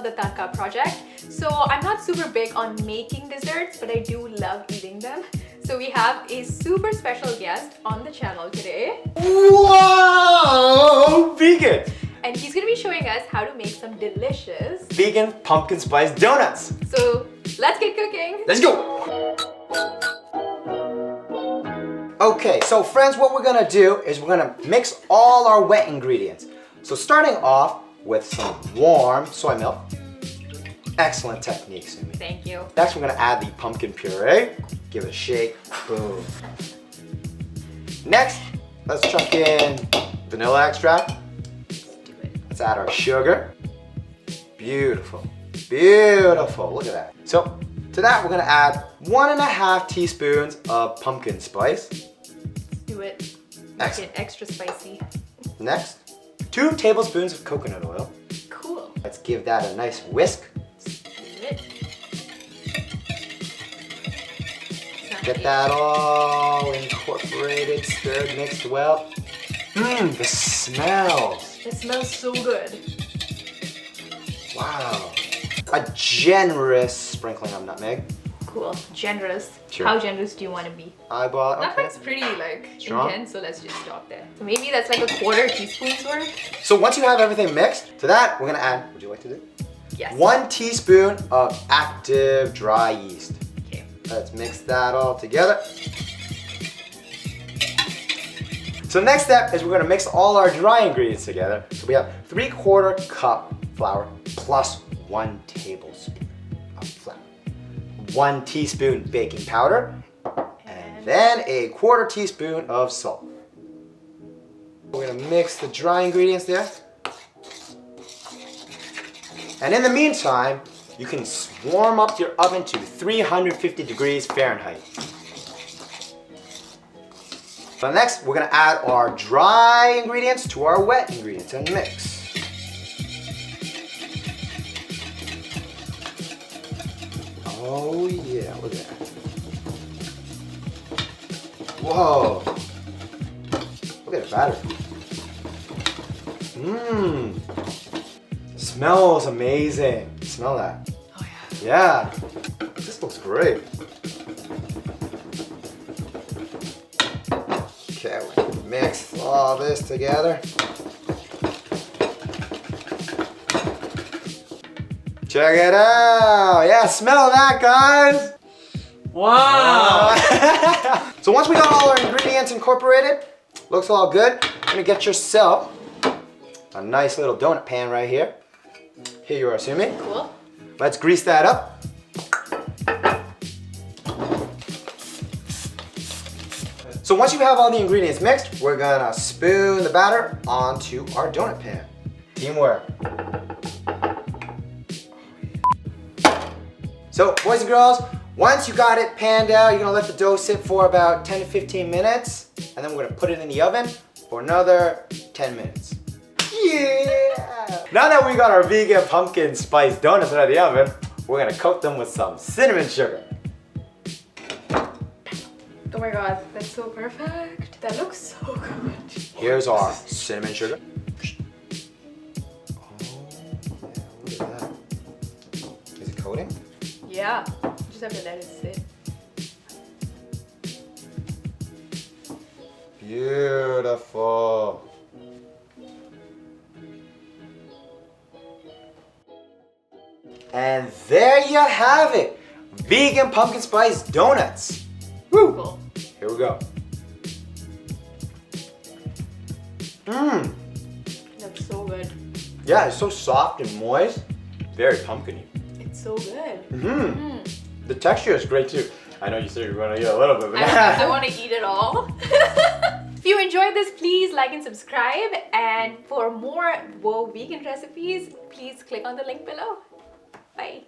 the Tadka project. So I'm not super big on making desserts, but I do love eating them. So we have a super special guest on the channel today. Whoa! Vegan! And he's gonna be showing us how to make some delicious vegan pumpkin spice donuts. So let's get cooking. Let's go! Okay, so friends, what we're gonna do is we're gonna mix all our wet ingredients. So starting off with some warm soy milk. Excellent technique, Sumi. Thank you. Next, we're gonna add the pumpkin puree. Give it a shake. Boom. Next, let's chuck in vanilla extract. Let's add our sugar. Beautiful. Beautiful. Look at that. So to that, we're gonna add 1.5 teaspoons of pumpkin spice. Let's do it. Make Excellent. it extra spicy. Next, 2 tablespoons of coconut oil. Cool. Let's give that a nice whisk. Let's do it. Get that all incorporated, stirred, mixed well. Mmm, the smells. It smells so good. Wow. A generous sprinkling of nutmeg. Cool. Generous. Sure. How generous do you want to be? Eyeball, okay. Nutmeg's pretty like Strong? intense, so let's just stop there. So maybe that's like a 1/4 teaspoon's worth. So once you have everything mixed, to that we're gonna add, would you like to do? Yes. 1 teaspoon of active dry yeast. Okay. Let's mix that all together. So next step is we're gonna mix all our dry ingredients together. So we have 3/4 cup flour plus 1 tablespoon of flour. 1 teaspoon baking powder, and then a 1/4 teaspoon of salt. We're gonna mix the dry ingredients there. And in the meantime, you can warm up your oven to 350 degrees Fahrenheit. So next, we're gonna add our dry ingredients to our wet ingredients and mix. Oh yeah, look at that. Whoa. Look at the batter. Mmm. Smells amazing. Smell that. Oh yeah. Yeah. This looks great. Okay, we're gonna mix all this together. Check it out! Yeah, smell that, guys! Wow! So once we got all our ingredients incorporated, looks all good, you're gonna get yourself a nice little donut pan right here. Here you are, Sumi. Cool. Let's grease that up. So once you have all the ingredients mixed, we're gonna spoon the batter onto our donut pan. Teamwork. So boys and girls, once you got it panned out, you're gonna let the dough sit for about 10 to 15 minutes, and then we're gonna put it in the oven for another 10 minutes. Yeah! Now that we got our vegan pumpkin spice donuts out of the oven, we're gonna coat them with some cinnamon sugar. Oh my god, that's so perfect. That looks so good. Here's our cinnamon sugar. Oh, yeah, look at that. Is it coating? Yeah. Just have to let it sit. Beautiful. And there you have it. Vegan pumpkin spice donuts. Woo! Cool. Here we go. Mmm. That's so good. Yeah, it's so soft and moist. Very pumpkin-y. It's so good. Mm-hmm. The texture is great too. I know you said you were going to eat a little bit, but I want to eat it all. If you enjoyed this, please like and subscribe. And for more vegan recipes, please click on the link below. Bye.